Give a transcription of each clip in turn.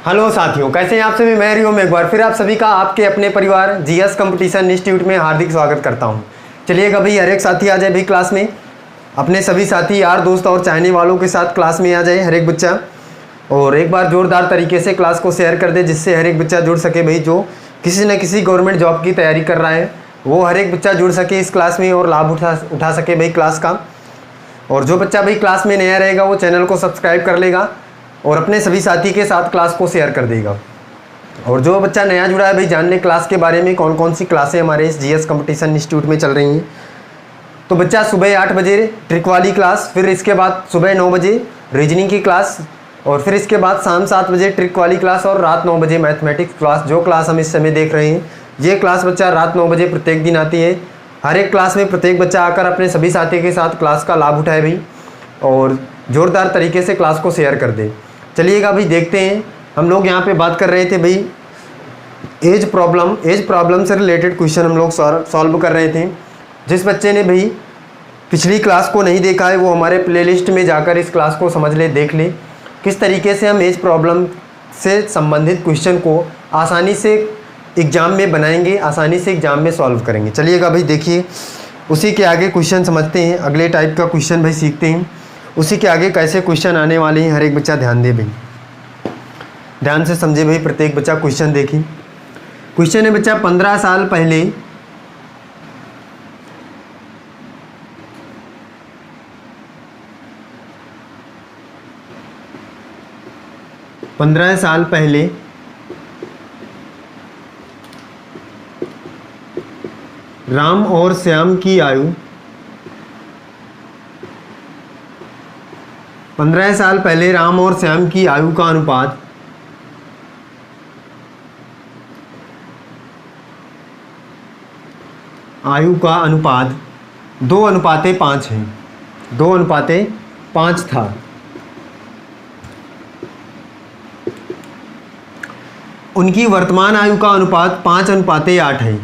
Hello साथियों, कैसे हैं आप सभी। मैं हरिओम एक बार फिर आप सभी का आपके अपने परिवार जीएस कंपटीशन इंस्टीट्यूट में हार्दिक स्वागत करता हूं। चलिएगा भाई, हर एक साथी आ जाए भाई क्लास में, अपने सभी साथी यार दोस्त और चाहने वालों के साथ क्लास में आ जाए हर एक बच्चा, और एक बार जोरदार तरीके से क्लास को शेयर कर दे, जिससे हर एक बच्चा जुड़ सके भाई। जो किसी न किसी गवर्नमेंट जॉब की तैयारी कर रहा है वो हर एक बच्चा जुड़ सके इस क्लास में और लाभ उठा सके भाई क्लास का। और जो बच्चा भाई क्लास में नया रहेगा वो चैनल को सब्सक्राइब कर लेगा और अपने सभी साथी के साथ क्लास को शेयर कर देगा। और जो बच्चा नया जुड़ा है भाई, जानने क्लास के बारे में कौन कौन सी क्लासें हमारे इस जीएस कंपटीशन इंस्टीट्यूट में चल रही हैं। तो बच्चा सुबह 8 बजे ट्रिक वाली क्लास, फिर इसके बाद सुबह 9 बजे रीजनिंग की क्लास, और फिर इसके बाद शाम 7 बजे ट्रिक वाली क्लास और रात 9 बजे मैथमेटिक्स क्लास। जो क्लास हम इस समय देख रहे हैं ये क्लास बच्चा रात 9 बजे प्रत्येक दिन आती है। हर एक क्लास में प्रत्येक बच्चा आकर अपने सभी साथी के साथ क्लास का लाभ उठाए भाई और ज़ोरदार तरीके से क्लास को शेयर कर दे। चलिएगा भाई, देखते हैं। हम लोग यहाँ पे बात कर रहे थे भाई एज प्रॉब्लम से रिलेटेड क्वेश्चन हम लोग सॉल्व कर रहे थे। जिस बच्चे ने भाई पिछली क्लास को नहीं देखा है वो हमारे प्लेलिस्ट में जाकर इस क्लास को समझ ले, देख ले किस तरीके से हम एज प्रॉब्लम से संबंधित क्वेश्चन को आसानी से एग्ज़ाम में बनाएंगे, आसानी से एग्ज़ाम में सॉल्व करेंगे। चलिएगा भाई, देखिए उसी के आगे क्वेश्चन समझते हैं, अगले टाइप का क्वेश्चन भाई सीखते हैं। उसी के आगे कैसे क्वेश्चन आने वाले हैं हर एक बच्चा ध्यान दे भाई, ध्यान से समझे भाई। प्रत्येक बच्चा क्वेश्चन देखिए। क्वेश्चन है बच्चा 15 साल पहले राम और श्याम की आयु 15 साल पहले राम और श्याम की आयु का अनुपात अनुपात 2:5 है, 2:5 था। उनकी वर्तमान आयु का अनुपात 5:8 है।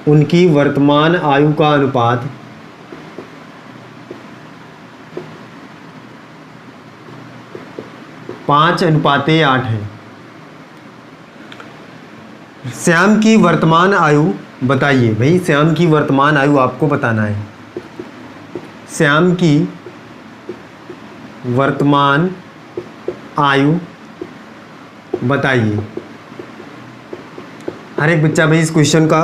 उनकी वर्तमान आयु का अनुपात 5:8 है। श्याम की वर्तमान आयु बताइए भाई, श्याम की वर्तमान आयु आपको बताना है। श्याम की वर्तमान आयु बताइए। हर एक बच्चा भाई इस क्वेश्चन का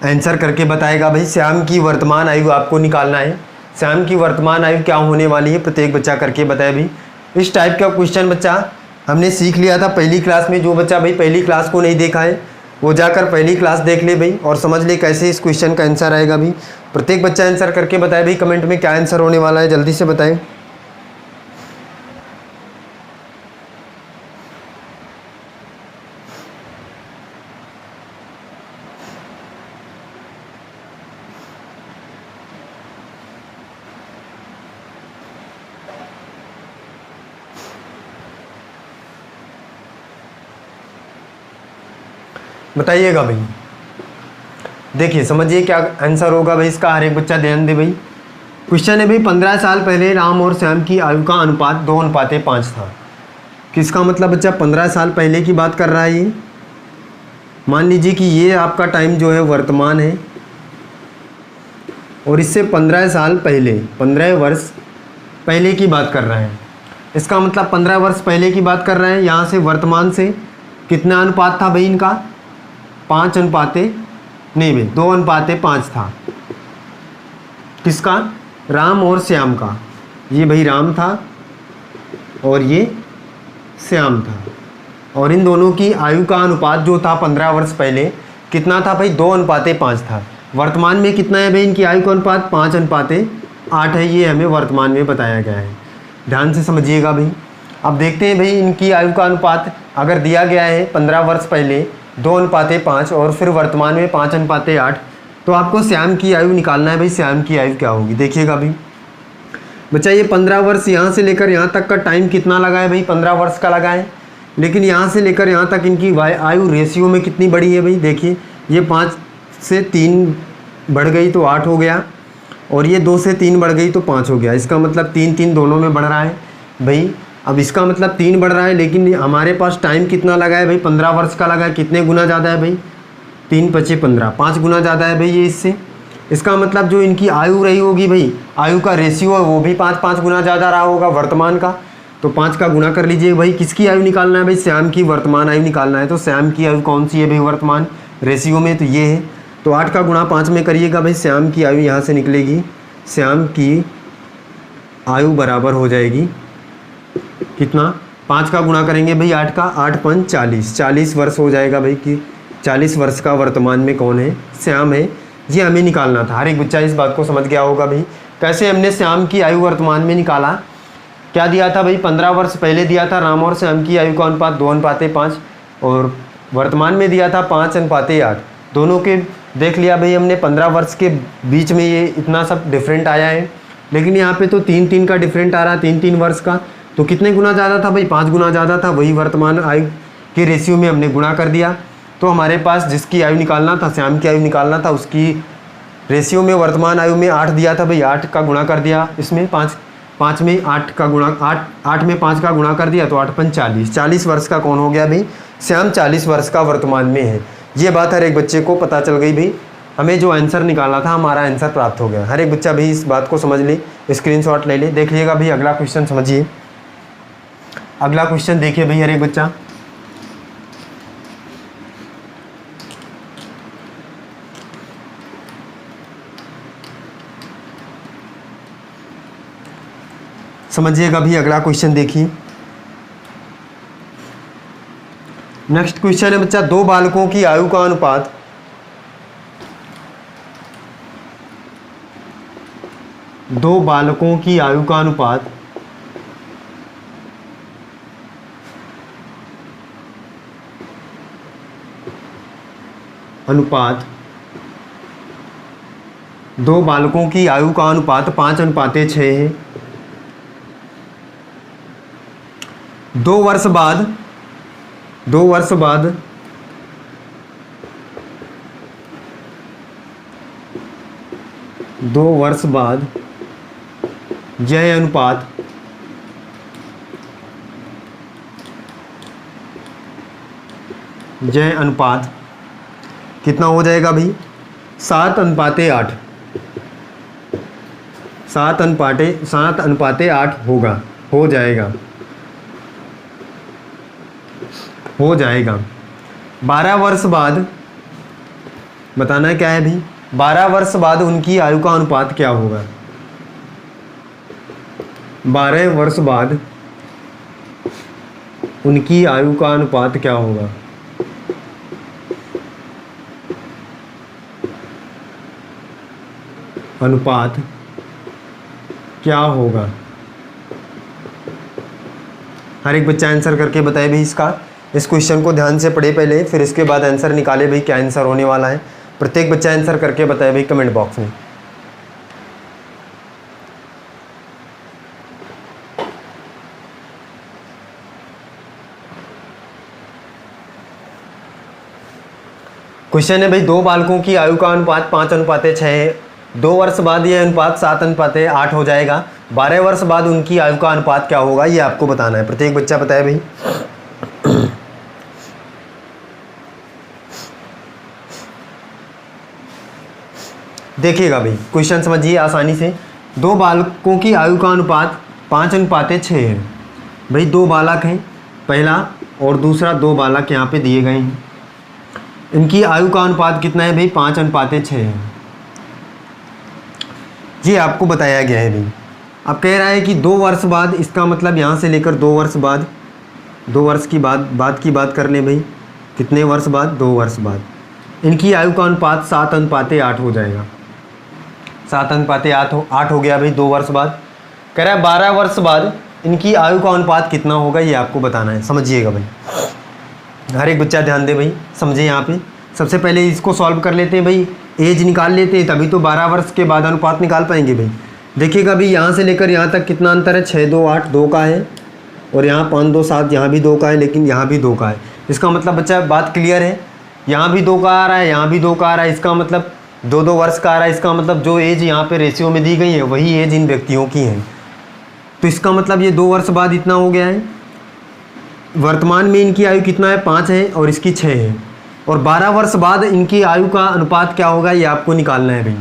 आंसर करके बताएगा भाई। श्याम की वर्तमान आयु आपको निकालना है। श्याम की वर्तमान आयु क्या होने वाली है प्रत्येक बच्चा करके बताए भाई। इस टाइप का क्वेश्चन बच्चा हमने सीख लिया था पहली क्लास में। जो बच्चा भाई पहली क्लास को नहीं देखा है वो जाकर पहली क्लास देख ले भाई और समझ ले कैसे इस क्वेश्चन का आंसर आएगा भाई। प्रत्येक बच्चा आंसर करके बताए भाई, कमेंट में क्या आंसर होने वाला है जल्दी से बताएं। बताइएगा भाई। देखिए समझिए क्या आंसर होगा भाई इसका, हर एक बच्चा ध्यान दे भाई। क्वेश्चन है भाई 15 साल पहले राम और श्याम की आयु का अनुपात 2:5 था। किसका मतलब बच्चा 15 साल पहले की बात कर रहा है ये। मान लीजिए कि ये आपका टाइम जो है वर्तमान है और इससे 15 साल पहले 15 वर्ष पहले की बात कर रहा है। इसका मतलब 15 वर्ष पहले की बात कर रहे हैं। यहाँ से वर्तमान से कितना अनुपात था भाई इनका, 2:5 था। किसका, राम और श्याम का। ये भाई राम था और ये श्याम था, और इन दोनों की आयु का अनुपात जो था 15 वर्ष पहले कितना था भाई, 2:5 था। वर्तमान में कितना है भाई इनकी आयु का अनुपात, 5:8 है। ये हमें वर्तमान में बताया गया है, ध्यान से समझिएगा भाई। अब देखते हैं भाई इनकी आयु का अनुपात अगर दिया गया है 15 वर्ष पहले 2:5 और फिर वर्तमान में 5:8, तो आपको श्याम की आयु निकालना है भाई। श्याम की आयु क्या होगी देखिएगा भाई। बच्चा ये 15 वर्ष यहाँ से लेकर यहाँ तक का टाइम कितना लगा है भाई, 15 वर्ष का लगा है। लेकिन यहाँ से लेकर यहाँ तक इनकी आयु रेशियो में कितनी बड़ी है भाई, देखिए ये 5 से 3 बढ़ गई तो 8 हो गया, और ये 2 से 3 बढ़ गई तो 5 हो गया। इसका मतलब 3 3 दोनों में बढ़ रहा है। भाई अब इसका मतलब 3 बढ़ रहा है, लेकिन हमारे पास टाइम कितना लगा है भाई, 15 वर्ष का लगा है। कितने गुना ज़्यादा है भाई, 3 × 5 = 15, 5 गुना ज़्यादा है भाई ये इससे। इसका मतलब जो इनकी आयु रही होगी भाई, आयु का रेशियो है वो भी 5 गुना ज़्यादा रहा होगा वर्तमान का। तो 5 का गुना कर लीजिए भाई। किसकी आयु निकालना है भाई, श्याम की वर्तमान आयु निकालना है। तो श्याम की आयु कौन सी है भाई वर्तमान रेशियो में, तो ये है। तो 8 का गुणा 5 में करिएगा भाई, श्याम की आयु यहाँ से निकलेगी। श्याम की आयु बराबर हो जाएगी कितना, 5 का गुणा करेंगे भाई 8 का, 8 × 5 = 40, 40 वर्ष हो जाएगा भाई कि 40 वर्ष का वर्तमान में कौन है, श्याम है। ये हमें निकालना था। हर एक बच्चा इस बात को समझ गया होगा भाई। कैसे हमने श्याम की आयु वर्तमान में निकाला, क्या दिया था भाई, 15 वर्ष पहले दिया था राम और श्याम की आयु का अनुपात 2:5, और वर्तमान में दिया था 5:8। दोनों के देख लिया भाई हमने, 15 वर्ष के बीच में ये इतना सब डिफरेंट आया है, लेकिन यहाँ पे तो 3 का डिफरेंट आ रहा है, 3 वर्ष का। तो कितने गुना ज़्यादा था भाई, 5 गुना ज़्यादा था। वही वर्तमान आयु के रेशियो में हमने गुणा कर दिया। तो हमारे पास जिसकी आयु निकालना था, श्याम की आयु निकालना था, उसकी रेशियो में वर्तमान आयु में 8 दिया था भाई, 8 का गुणा कर दिया इसमें, 5 में 8 का गुणा, 8 में 5 का गुणा कर दिया, तो 8 × 5 = 40, 40 वर्ष का कौन हो गया भाई, श्याम 40 वर्ष का वर्तमान में है। ये बात हर एक बच्चे को पता चल गई भाई। हमें जो आंसर निकालना था हमारा आंसर प्राप्त हो गया। हर एक बच्चा भी इस बात को समझ ले, स्क्रीनशॉट ले ले। देखिएगा भाई अगला क्वेश्चन समझिए। अगला क्वेश्चन देखिए भाई हर एक बच्चा। समझिएगा भी अगला क्वेश्चन देखिए। नेक्स्ट क्वेश्चन है बच्चा, 2 बालकों की आयु का अनुपात 2 बालकों की आयु का अनुपात अनुपात 2 बालकों की आयु का अनुपात 5:6 है। 2 वर्ष बाद 2 वर्ष बाद यह अनुपात कितना हो जाएगा भाई, 7:8, 7:8 होगा, हो जाएगा। 12 वर्ष बाद बताना क्या है भाई, 12 वर्ष बाद उनकी आयु का अनुपात क्या होगा, 12 वर्ष बाद उनकी आयु का अनुपात क्या होगा, हर एक बच्चा आंसर करके बताए भाई इसका। इस क्वेश्चन को ध्यान से पढ़े पहले, फिर इसके बाद आंसर निकाले भाई क्या आंसर होने वाला है। प्रत्येक बच्चा आंसर करके बताए भाई कमेंट बॉक्स में। क्वेश्चन है भाई, 2 बालकों की आयु का अनुपात 5:6 है। 2 वर्ष बाद यह अनुपात 7:8 हो जाएगा। 12 वर्ष बाद उनकी आयु का अनुपात क्या होगा, ये आपको बताना है। प्रत्येक बच्चा बताए भाई। देखिएगा भाई क्वेश्चन समझिए आसानी से। 2 बालकों की आयु का अनुपात 5:6 है भाई। 2 बालक हैं, पहला और दूसरा 2 बालक यहाँ पे दिए गए हैं। इनकी आयु का अनुपात कितना है भाई, 5:6 है। ये आपको बताया गया है भाई। अब कह रहा है कि 2 वर्ष बाद, इसका मतलब यहाँ से लेकर 2 वर्ष बाद, 2 वर्ष की बाद की बात कर लें भाई। कितने वर्ष बाद, 2 वर्ष बाद इनकी आयु का अनुपात 7:8 हो जाएगा। 7:8 हो गया भाई 2 वर्ष बाद। कह रहा है 12 वर्ष बाद इनकी आयु का अनुपात कितना होगा, ये आपको बताना है। समझिएगा भाई, हर एक बच्चा ध्यान दे भाई, समझे। यहाँ पे सबसे पहले इसको सॉल्व कर लेते हैं भाई, एज निकाल लेते हैं, तभी तो 12 वर्ष के बाद अनुपात निकाल पाएंगे भाई। देखिएगा भाई, यहाँ से लेकर यहाँ तक कितना अंतर है, 6, 2, 8, 2 का है, और यहाँ 5, 2, 7, यहाँ भी 2 का है, लेकिन यहाँ भी 2 का है। इसका मतलब बच्चा बात क्लियर है, यहाँ भी 2 का आ रहा है, यहाँ भी 2 का आ रहा है। इसका मतलब 2-2 वर्ष का आ रहा है। इसका मतलब जो एज यहाँ पे रेशियो में दी गई है वही एज इन व्यक्तियों की है। तो इसका मतलब ये 2 वर्ष बाद इतना हो गया है। वर्तमान में इनकी आयु कितना है, 5 है और इसकी 6 है। और 12 वर्ष बाद इनकी आयु का अनुपात क्या होगा, ये आपको निकालना है भाई।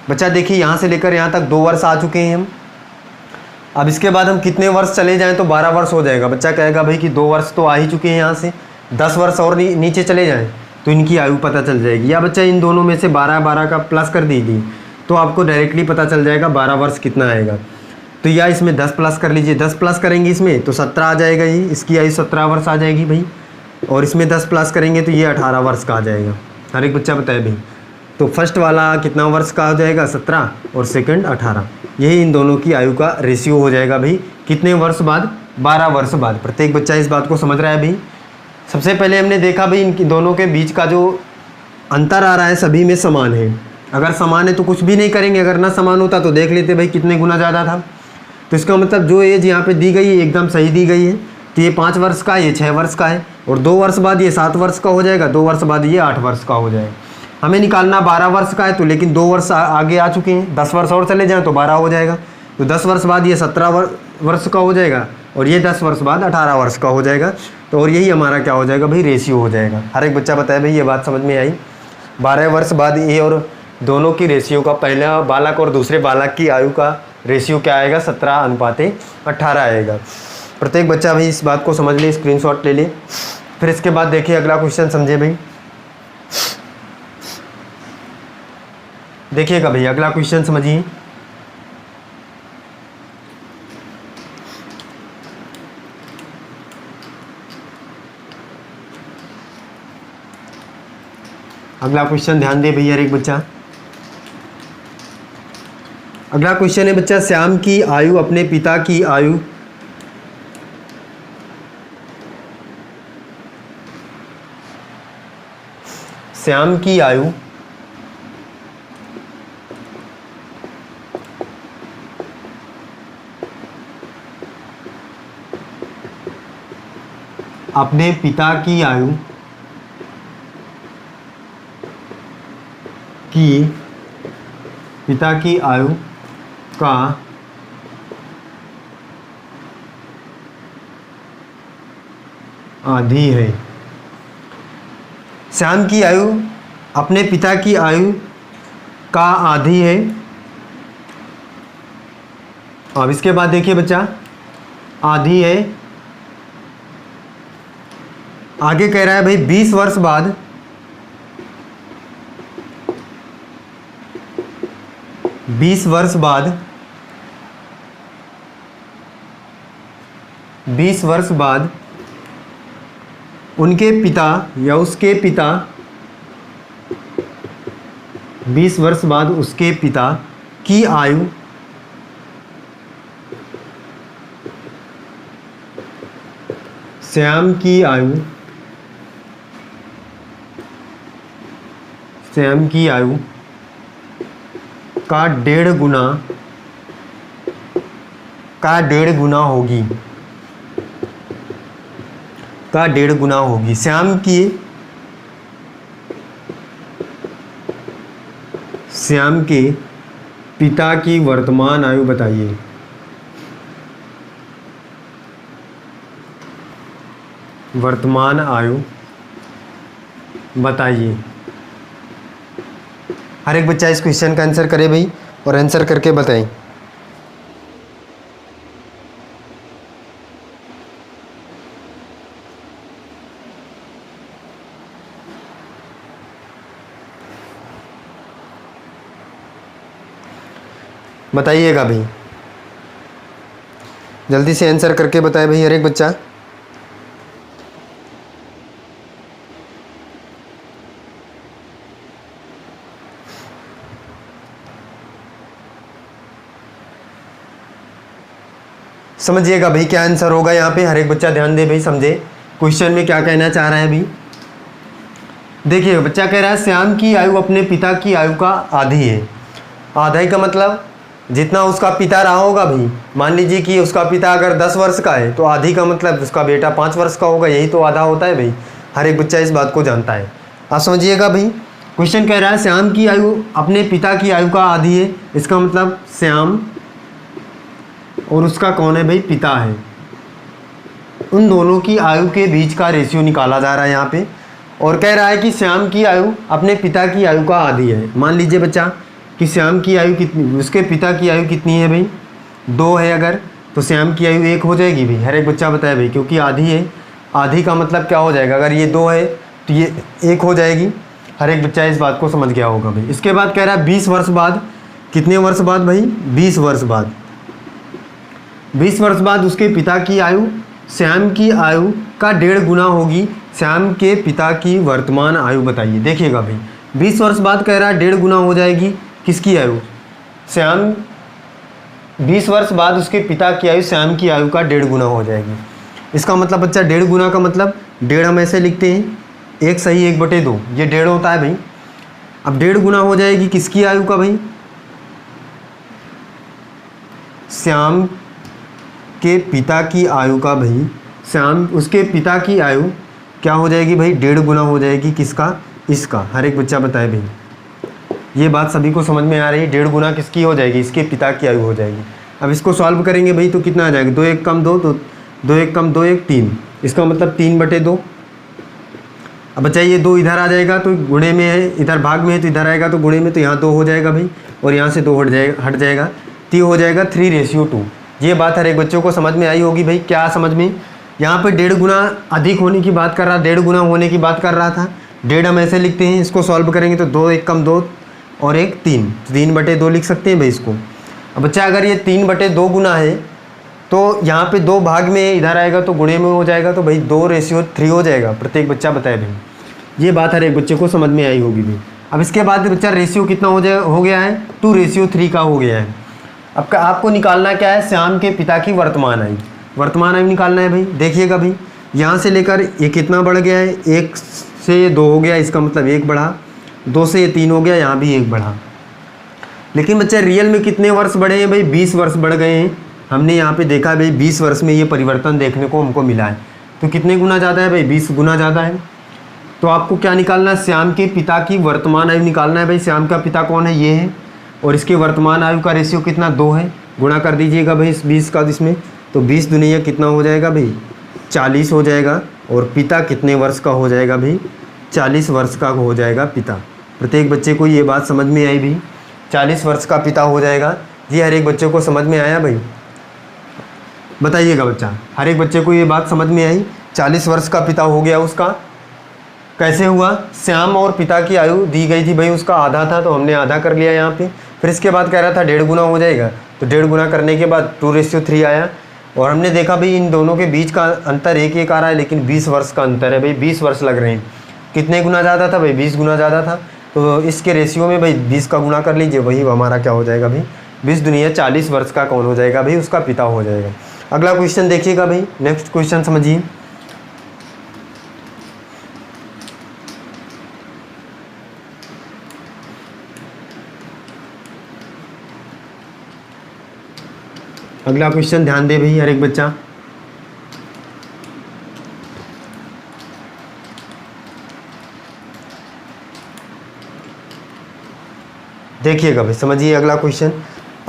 बच्चा देखिए यहाँ से लेकर यहाँ तक 2 वर्ष आ चुके हैं हम। अब इसके बाद हम कितने वर्ष चले जाएं तो 12 वर्ष हो जाएगा। बच्चा कहेगा भाई कि 2 वर्ष तो आ ही चुके हैं, यहाँ से 10 वर्ष और नीचे चले जाएं तो इनकी आयु पता चल जाएगी। या बच्चा इन दोनों में से 12 का प्लस कर दीजिए तो आपको डायरेक्टली पता चल जाएगा 12 वर्ष कितना आएगा। तो या इसमें 10 प्लस कर लीजिए, 10 प्लस करेंगे इसमें तो 17 आ जाएगा, ये इसकी आयु 17 वर्ष आ जाएगी भाई। और इसमें 10 प्लस करेंगे तो ये 18 वर्ष का आ जाएगा। हर एक बच्चा बताए भाई। तो फर्स्ट वाला कितना वर्ष का हो जाएगा, 17 और सेकंड 18। यही इन दोनों की आयु का रेशियो हो जाएगा भाई। कितने वर्ष बाद, 12 वर्ष बाद। प्रत्येक बच्चा इस बात को समझ रहा है भाई। सबसे पहले हमने देखा भाई इनकी दोनों के बीच का जो अंतर आ रहा है सभी में समान है। अगर समान है तो कुछ भी नहीं करेंगे, अगर ना समान होता तो देख लेते भाई कितने गुना ज़्यादा था। तो इसका मतलब जो एज यहाँ पे दी गई है एकदम सही दी गई है। तो ये 5 वर्ष का, ये 6 वर्ष का है। और 2 वर्ष बाद ये 7 वर्ष का हो जाएगा, 2 वर्ष बाद ये 8 वर्ष का हो जाएगा। हमें निकालना 12 वर्ष का है तो लेकिन 2 वर्ष आगे आ चुके हैं, 10 वर्ष और चले जाएँ तो 12 हो जाएगा। तो 10 वर्ष बाद ये 17 वर्ष का हो जाएगा और ये 10 वर्ष बाद 18 वर्ष का हो जाएगा। तो और यही हमारा क्या हो जाएगा भाई, रेशियो हो जाएगा। हर एक बच्चा बताए भाई ये बात समझ में आई। 12 वर्ष बाद ये और दोनों की रेशियो का, पहला बालक और दूसरे बालक की आयु का रेशियो क्या आएगा, 17:18 आएगा। प्रत्येक बच्चा भाई इस बात को समझ ले, स्क्रीनशॉट ले ले। फिर इसके बाद देखिए अगला क्वेश्चन समझे भाई। देखिएगा भाई अगला क्वेश्चन समझिए। अगला क्वेश्चन ध्यान दे भैया एक बच्चा। अगला क्वेश्चन है बच्चा, श्याम की आयु अपने पिता की आयु श्याम की आयु अपने पिता की आयु पिता की आयु का आधी है। श्याम की आयु अपने पिता की आयु का आधी है। अब इसके बाद देखिए बच्चा, आधी है, आगे कह रहा है भाई 20 वर्ष बाद 20 वर्ष बाद 20 वर्ष बाद उनके पिता या उसके पिता 20 वर्ष बाद उसके पिता की आयु श्याम की आयु का 1.5 गुना होगी। श्याम के पिता की वर्तमान आयु बताइए। वर्तमान आयु बताइए। हर एक बच्चा इस क्वेश्चन का आंसर करे भाई और आंसर करके बताएं। बताइएगा भाई, जल्दी से आंसर करके बताए भाई हर एक बच्चा। समझिएगा भाई क्या आंसर होगा यहाँ पे। हर एक बच्चा ध्यान दे भाई, समझे क्वेश्चन में क्या कहना चाह रहा है भाई। देखिए बच्चा कह रहा है श्याम की आयु अपने पिता की आयु का आधी है। आधा का मतलब जितना उसका पिता रहा होगा भाई। मान लीजिए कि उसका पिता अगर 10 वर्ष का है तो आधी का मतलब उसका बेटा 5 वर्ष का होगा, यही तो आधा होता है भाई। हर एक बच्चा इस बात को जानता है। आप समझिएगा भाई, क्वेश्चन कह रहा है श्याम की आयु अपने पिता की आयु का आधी है। इसका मतलब श्याम और उसका कौन है भाई, पिता है। उन दोनों की आयु के बीच का रेशियो निकाला जा रहा है यहाँ पे, और कह रहा है कि श्याम की आयु अपने पिता की आयु का आधी है। मान लीजिए बच्चा कि श्याम की आयु कितनी, उसके पिता की आयु कितनी है भाई, 2 है अगर, तो श्याम की आयु 1 हो जाएगी भाई। हर एक बच्चा बताए भाई, क्योंकि आधी है, आधी का मतलब क्या हो जाएगा, अगर ये 2 है तो ये 1 हो जाएगी। हर एक बच्चा इस बात को समझ गया होगा भाई। इसके बाद कह रहा है 20 वर्ष बाद, कितने वर्ष बाद भाई, 20 वर्ष बाद। 20 वर्ष बाद उसके पिता की आयु श्याम की आयु का 1.5 गुना होगी। श्याम के पिता की वर्तमान आयु बताइए। देखिएगा भाई, 20 वर्ष बाद कह रहा है 1.5 गुना हो जाएगी किसकी आयु, श्याम। 20 वर्ष बाद उसके पिता की आयु श्याम की आयु का 1.5 गुना हो जाएगी। इसका मतलब बच्चा 1.5 गुना का मतलब 1.5 हम ऐसे लिखते हैं, 1 सही 1/2, ये 1.5 होता है भाई। अब 1.5 गुना हो जाएगी किसकी आयु का भाई, श्याम के पिता की आयु का भाई। श्याम, उसके पिता की आयु क्या हो जाएगी भाई, 1.5 गुना हो जाएगी किसका, इसका। हर एक बच्चा बताए भाई, ये बात सभी को समझ में आ रही है। 1.5 गुना किसकी हो जाएगी, इसके पिता की आयु हो जाएगी। अब इसको सॉल्व करेंगे भाई तो कितना आ जाएगा, 2 1 कम 2, तो 2 1 कम 2 1 3, इसका मतलब 3/2। अब बच्चा ये 2 इधर आ जाएगा तो गुणे में है, इधर भाग में है तो इधर आएगा तो गुणे में, तो यहाँ 2 हो जाएगा भाई, और यहाँ से 2 हट जाएगा, तो ये हो जाएगा 3:2। ये बात हर एक बच्चों को समझ में आई होगी भाई। क्या समझ में, यहाँ पे 1.5 गुना अधिक होने की बात कर रहा, 1.5 गुना होने की बात कर रहा था। 1.5 हम ऐसे लिखते हैं, इसको सॉल्व करेंगे तो 2 1 कम 2 और 1 3, 3/2 लिख सकते हैं भाई इसको। अब बच्चा अगर ये 3/2 गुना है तो यहाँ पे 2 भाग में इधर आएगा तो गुणे में हो जाएगा, तो भाई 2:3 हो जाएगा। प्रत्येक बच्चा बताए भाई, ये बात हर एक बच्चे को समझ में आई होगी भाई। अब इसके बाद बच्चा रेशियो कितना हो गया है, 2:3 का हो गया है। अब आपको निकालना क्या है, श्याम के पिता की वर्तमान आयु। वर्तमान आयु निकालना है भाई। देखिएगा भाई, यहाँ से लेकर ये कितना बढ़ गया है, 1 से ये 2 हो गया, इसका मतलब 1 बढ़ा, 2 से ये 3 हो गया, यहाँ भी 1 बढ़ा। लेकिन बच्चा रियल में कितने वर्ष बढ़े हैं भाई, 20 वर्ष बढ़ गए हैं। हमने यहाँ पे देखा भाई 20 वर्ष में ये परिवर्तन देखने को हमको मिला है। तो कितने गुना ज़्यादा है भाई, 20 गुना ज़्यादा है। तो आपको क्या निकालना है, श्याम के पिता की वर्तमान आयु निकालना है भाई। श्याम का पिता कौन है, ये है, और इसके वर्तमान आयु का रेशियो कितना, 2 है। गुणा कर दीजिएगा भाई इस 20 का इसमें, तो 20 दुनिया कितना हो जाएगा भाई, 40 हो जाएगा। और पिता कितने वर्ष का हो जाएगा भाई, 40 वर्ष का हो जाएगा पिता। प्रत्येक बच्चे को ये बात समझ में आई भाई, 40 वर्ष का पिता हो जाएगा। ये हर एक बच्चे को समझ में आया भाई, बताइएगा बच्चा, हर एक बच्चे को ये बात समझ में आई। 40 वर्ष का पिता हो गया उसका। कैसे हुआ, श्याम और पिता की आयु दी गई थी भाई, उसका आधा था तो हमने आधा कर लिया यहाँ पे। फिर इसके बाद कह रहा था 1.5 गुना हो जाएगा, तो 1.5 गुना करने के बाद 2:3 आया। और हमने देखा भाई इन दोनों के बीच का अंतर 1 आ रहा है, लेकिन 20 वर्ष का अंतर है भाई, 20 वर्ष लग रहे हैं। कितने गुना ज़्यादा था भाई, 20 गुना ज़्यादा था। तो इसके रेशियो में भाई 20 का गुना कर लीजिए, वही हमारा क्या हो जाएगा भाई, 20 दुनिया 40 वर्ष का कौन हो जाएगा भाई, उसका पिता हो जाएगा। अगला क्वेश्चन देखिएगा भाई, नेक्स्ट क्वेश्चन समझिए। अगला क्वेश्चन ध्यान दे भाई हर एक बच्चा। देखिएगा भाई, समझिए अगला क्वेश्चन।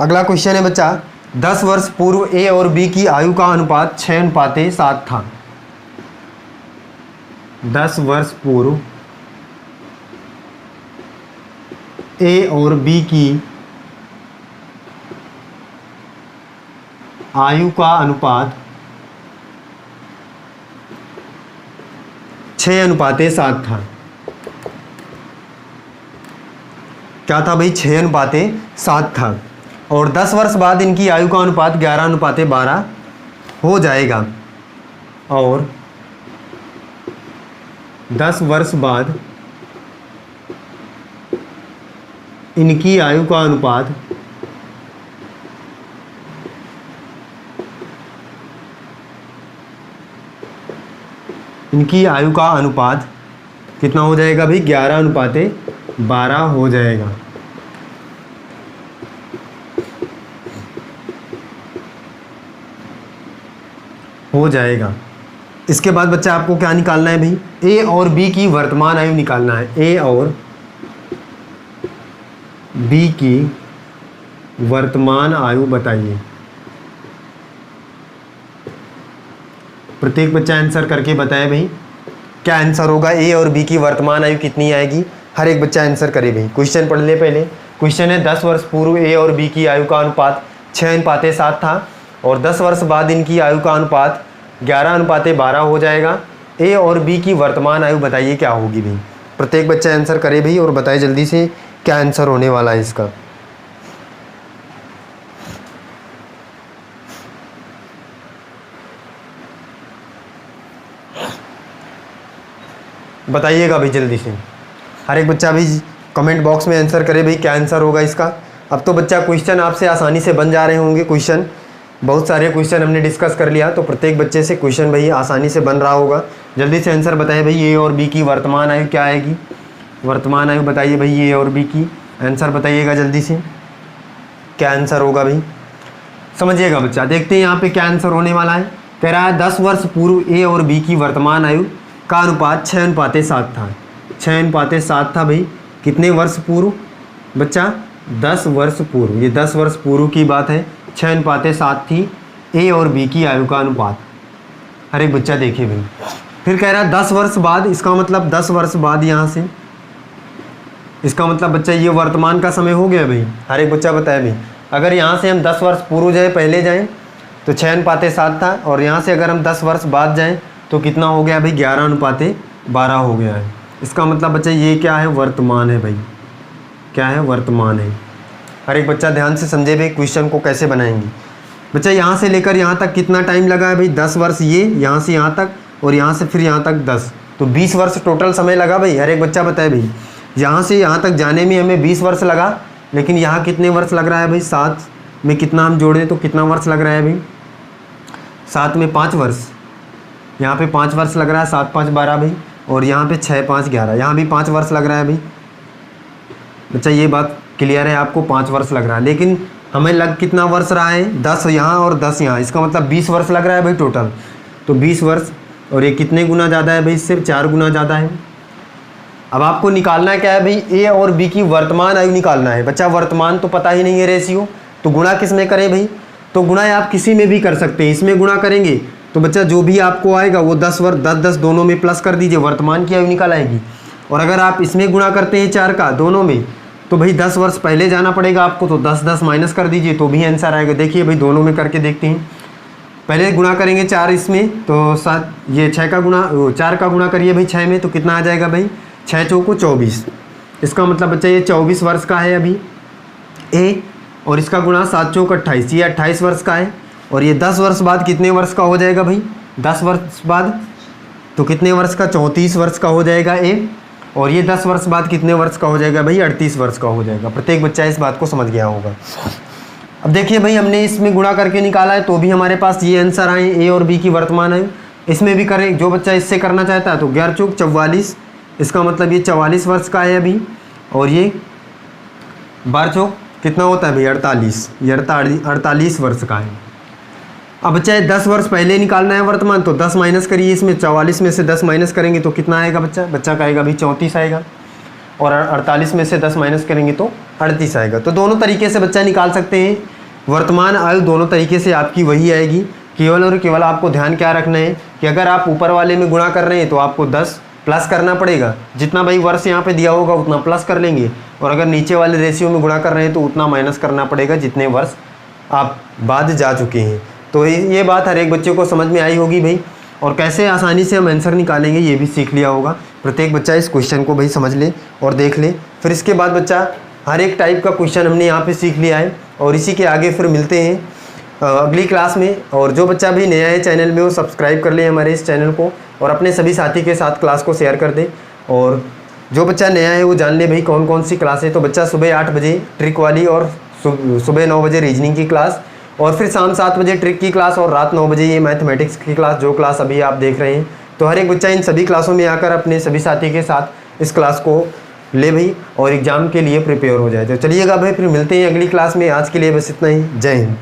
अगला क्वेश्चन है बच्चा, 10 वर्ष पूर्व ए और बी की आयु का अनुपात 6:7 था। 10 वर्ष पूर्व ए और बी की आयु का अनुपात 6:7 था। क्या था भाई, 6:7 था। और 10 वर्ष बाद इनकी आयु का अनुपात 11:12 हो जाएगा। और 10 वर्ष बाद इनकी आयु का अनुपात कितना हो जाएगा भाई, 11:12 हो जाएगा। इसके बाद बच्चा आपको क्या निकालना है भाई, ए और बी की वर्तमान आयु निकालना है। ए और बी की वर्तमान आयु बताइए। प्रत्येक बच्चा आंसर करके बताए भाई क्या आंसर होगा। ए और बी की वर्तमान आयु कितनी आएगी, हर एक बच्चा आंसर करे भाई। क्वेश्चन पढ़ ले पहले। क्वेश्चन है 10 वर्ष पूर्व ए और बी की आयु का अनुपात 6:7 था और 10 वर्ष बाद इनकी आयु का अनुपात 11:12 हो जाएगा। ए और बी की वर्तमान आयु बताइए क्या होगी भाई। प्रत्येक बच्चा आंसर करे भाई और बताए जल्दी से क्या आंसर होने वाला है इसका। बताइएगा भाई जल्दी से, हर एक बच्चा भी कमेंट बॉक्स में आंसर करे भाई क्या आंसर होगा इसका। अब तो बच्चा क्वेश्चन आपसे आसानी से बन जा रहे होंगे। क्वेश्चन बहुत सारे क्वेश्चन हमने डिस्कस कर लिया, तो प्रत्येक बच्चे से क्वेश्चन भाई आसानी से बन रहा होगा। जल्दी से आंसर बताइए भाई ए और बी की वर्तमान आयु क्या आएगी। वर्तमान आयु बताइए भाई ए और बी की, आंसर बताइएगा जल्दी से क्या आंसर होगा भाई। समझिएगा बच्चा, देखते हैं यहाँ पे क्या आंसर होने वाला है। कह रहा है 10 वर्ष पूर्व ए और बी की वर्तमान आयु का अनुपात 6:7 था। 6:7 था भाई, कितने वर्ष पूर्व बच्चा, 10 वर्ष पूर्व। ये 10 वर्ष पूर्व की बात है। 6:7 थी ए और बी की आयु का अनुपात। हर एक बच्चा देखे भाई। फिर कह रहा है 10 वर्ष बाद, इसका मतलब 10 वर्ष बाद यहाँ से, इसका मतलब बच्चा ये वर्तमान का समय हो गया भाई। हर एक बच्चा बताए भाई, अगर यहाँ से हम 10 वर्ष पूर्व जाए पहले जाएँ तो 6:7 था, और यहाँ से अगर हम 10 वर्ष बाद जाएँ तो कितना हो गया भाई, 11:12 हो गया है। इसका मतलब बच्चा ये क्या है, वर्तमान है भाई। क्या है, वर्तमान है। हर एक बच्चा ध्यान से समझे भाई क्वेश्चन को कैसे बनाएंगे। बच्चा यहाँ से लेकर यहाँ तक कितना टाइम लगा है भाई, 10 वर्ष ये, यहाँ से यहाँ तक, और यहाँ से फिर यहाँ तक 10, तो 20 वर्ष टोटल समय लगा भाई। हर एक बच्चा बताए भाई, यहाँ से यहाँ तक जाने में हमें 20 वर्ष लगा, लेकिन यहाँ कितने वर्ष लग रहा है भाई, 7 में कितना हम जोड़ें तो कितना वर्ष लग रहा है भाई, 7 में 5 वर्ष, यहाँ पे 5 वर्ष लग रहा है, 7 5 12 भाई, और यहाँ पे 6 5 11, यहाँ भी 5 वर्ष लग रहा है भाई। बच्चा ये बात क्लियर है आपको, 5 वर्ष लग रहा है, लेकिन हमें लग कितना वर्ष रहा है, 10 यहाँ और 10 यहाँ, इसका मतलब 20 वर्ष लग रहा है भाई टोटल। तो 20 वर्ष, और ये कितने गुना ज़्यादा है भाई, इससे 4 गुना ज़्यादा है। अब आपको निकालना क्या है भाई, ए और बी की वर्तमान आयु निकालना है। बच्चा वर्तमान तो पता ही नहीं है रेशियो, तो गुणा किस में करें भाई, तो गुणा आप किसी में भी कर सकते हैं। इसमें गुणा करेंगे तो बच्चा जो भी आपको आएगा वो 10 वर्ष 10 10 दोनों में प्लस कर दीजिए, वर्तमान की आयु निकाल आएगी। और अगर आप इसमें गुणा करते हैं 4 का दोनों में, तो भाई 10 वर्ष पहले जाना पड़ेगा आपको, तो 10 10 माइनस कर दीजिए तो भी आंसर आएगा। देखिए भाई दोनों में करके देखते हैं। पहले गुणा करेंगे 4 इसमें, तो 7, ये 6 का गुणा 4 का गुणा करिए भाई 6 में, तो कितना आ जाएगा भाई, 6 चौको 24। इसका मतलब बच्चा ये 24 वर्ष का है अभी ए, और इसका गुणा 7 चौक 28, ये 28 वर्ष का है। और ये 10 वर्ष बाद कितने वर्ष का हो जाएगा भाई, 10 वर्ष बाद तो कितने वर्ष का, 34 वर्ष का हो जाएगा ए। और ये 10 वर्ष बाद कितने वर्ष का हो जाएगा भाई, 38 वर्ष का हो जाएगा। प्रत्येक बच्चा इस बात को समझ गया होगा। अब देखिए भाई हमने इसमें गुणा करके निकाला है, तो भी हमारे पास ये आंसर आए, ए और बी की वर्तमान है। इसमें भी करें, जो बच्चा इससे करना चाहता है तो 11 चौक 44, इसका मतलब ये 44 वर्ष का है अभी। और ये 12 चौक कितना होता है भाई, 48, ये 48 वर्ष का है। अब चाहे 10 वर्ष पहले निकालना है वर्तमान, तो 10 माइनस करिए इसमें, 44 में से 10 माइनस करेंगे तो कितना आएगा बच्चा का आएगा भाई 34 आएगा, और 48 में से 10 माइनस करेंगे तो 38 आएगा। तो दोनों तरीके से बच्चा निकाल सकते हैं। वर्तमान आयु दोनों तरीके से आपकी वही आएगी। केवल और केवल आपको ध्यान क्या रखना है कि अगर आप ऊपर वाले में गुणा कर रहे हैं तो आपको 10 प्लस करना पड़ेगा, जितना भाई वर्ष यहाँ पे दिया होगा उतना प्लस कर लेंगे, और अगर नीचे वाले रेशियो में गुणा कर रहे हैं तो उतना माइनस करना पड़ेगा जितने वर्ष आप बाद जा चुके हैं। तो ये बात हर एक बच्चे को समझ में आई होगी भाई, और कैसे आसानी से हम आंसर निकालेंगे ये भी सीख लिया होगा। प्रत्येक बच्चा इस क्वेश्चन को भाई समझ ले और देख ले। फिर इसके बाद बच्चा हर एक टाइप का क्वेश्चन हमने यहाँ पे सीख लिया है, और इसी के आगे फिर मिलते हैं अगली क्लास में। और जो बच्चा भी नया है चैनल में वो सब्सक्राइब कर ले हमारे इस चैनल को, और अपने सभी साथी के साथ क्लास को शेयर कर दे। और जो बच्चा नया है वो जान ले भाई कौन कौन सी क्लास है। तो बच्चा सुबह 8 बजे ट्रिक वाली, और सुबह 9 बजे रीजनिंग की क्लास, और फिर शाम 7 बजे ट्रिक की क्लास, और रात 9 बजे ये मैथमेटिक्स की क्लास, जो क्लास अभी आप देख रहे हैं। तो हर एक बच्चा इन सभी क्लासों में आकर अपने सभी साथी के साथ इस क्लास को ले भाई, और एग्ज़ाम के लिए प्रिपेयर हो जाए। तो चलिएगा भाई, फिर मिलते हैं अगली क्लास में। आज के लिए बस इतना ही। जय हिंद।